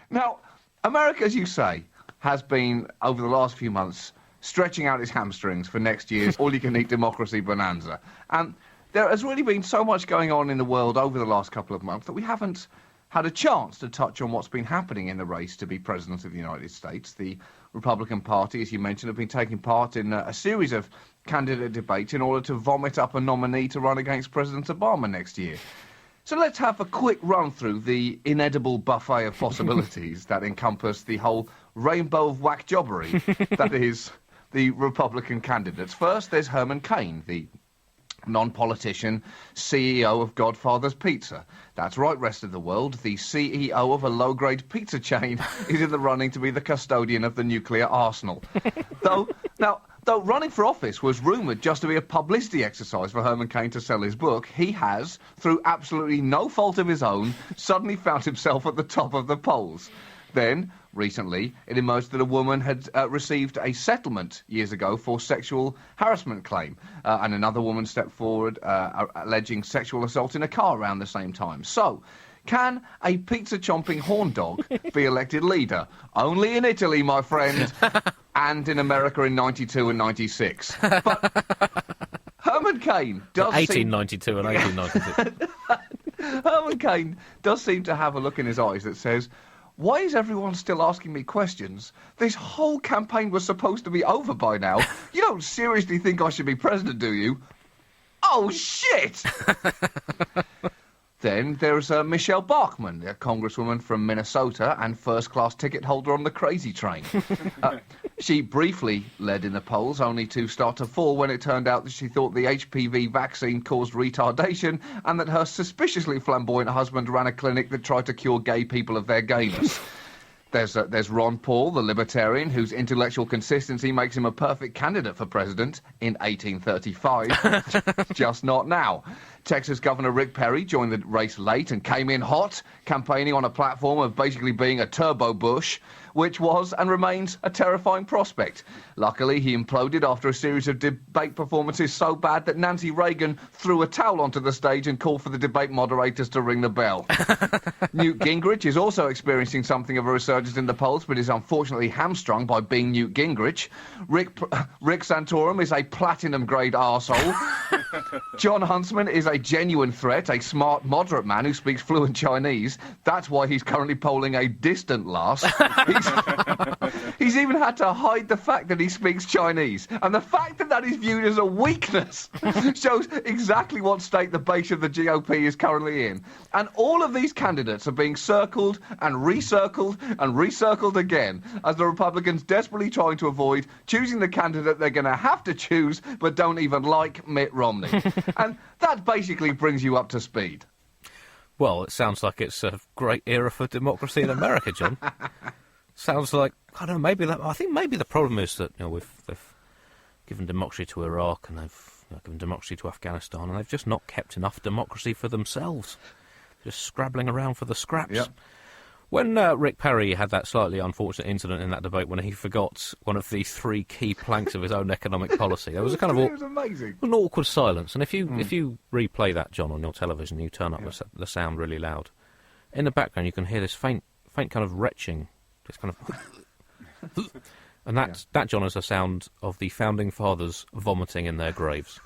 Now, America, as you say, has been, over the last few months, stretching out its hamstrings for next year's all-you-can-eat democracy bonanza. And there has really been so much going on in the world over the last couple of months that we haven't had a chance to touch on what's been happening in the race to be President of the United States. The Republican Party, as you mentioned, have been taking part in a series of candidate debates in order to vomit up a nominee to run against President Obama next year. So let's have a quick run through the inedible buffet of possibilities that encompass the whole rainbow of whack jobbery that is the Republican candidates. First, there's Herman Cain, the non-politician CEO of Godfather's Pizza. That's right, rest of the world. The CEO of a low-grade pizza chain is in the running to be the custodian of the nuclear arsenal. Though running for office was rumoured just to be a publicity exercise for Herman Cain to sell his book, he has, through absolutely no fault of his own, suddenly found himself at the top of the polls. Then, recently, it emerged that a woman had received a settlement years ago for sexual harassment claim, and another woman stepped forward alleging sexual assault in a car around the same time. So, can a pizza-chomping horn dog be elected leader? Only in Italy, my friend, and in America in 92 and 96. But Herman Cain does 1892 and 1896. Herman Cain does seem to have a look in his eyes that says, why is everyone still asking me questions? This whole campaign was supposed to be over by now. You don't seriously think I should be president, do you? Oh, shit! Then there's Michelle Bachmann, a congresswoman from Minnesota and first-class ticket holder on the Crazy Train. She briefly led in the polls, only to start to fall when it turned out that she thought the HPV vaccine caused retardation and that her suspiciously flamboyant husband ran a clinic that tried to cure gay people of their gayness. There's Ron Paul, the libertarian, whose intellectual consistency makes him a perfect candidate for president in 1835, just not now. Texas Governor Rick Perry joined the race late and came in hot, campaigning on a platform of basically being a turbo Bush, which was and remains a terrifying prospect. Luckily, he imploded after a series of debate performances so bad that Nancy Reagan threw a towel onto the stage and called for the debate moderators to ring the bell. Newt Gingrich is also experiencing something of a resurgence in the polls, but is unfortunately hamstrung by being Newt Gingrich. Rick Santorum is a platinum-grade arsehole. John Huntsman is a genuine threat, a smart, moderate man who speaks fluent Chinese. That's why he's currently polling a distant last. He's even had to hide the fact that he speaks Chinese. And the fact that that is viewed as a weakness shows exactly what state the base of the GOP is currently in. And all of these candidates are being circled and recircled again as the Republicans desperately trying to avoid choosing the candidate they're going to have to choose but don't even like, Mitt Romney. And that basically brings you up to speed. Well, it sounds like it's a great era for democracy in America, John. Sounds like, I don't know, I think maybe the problem is that, they've given democracy to Iraq and they've given democracy to Afghanistan, and they've just not kept enough democracy for themselves. Just scrabbling around for the scraps. Yep. When Rick Perry had that slightly unfortunate incident in that debate when he forgot one of the three key planks of his own economic policy, there was a kind of it was amazing. An awkward silence. And if you replay that, John, on your television, you turn up the sound really loud. In the background, you can hear this faint kind of retching, this kind of, and that, John, is the sound of the founding fathers vomiting in their graves.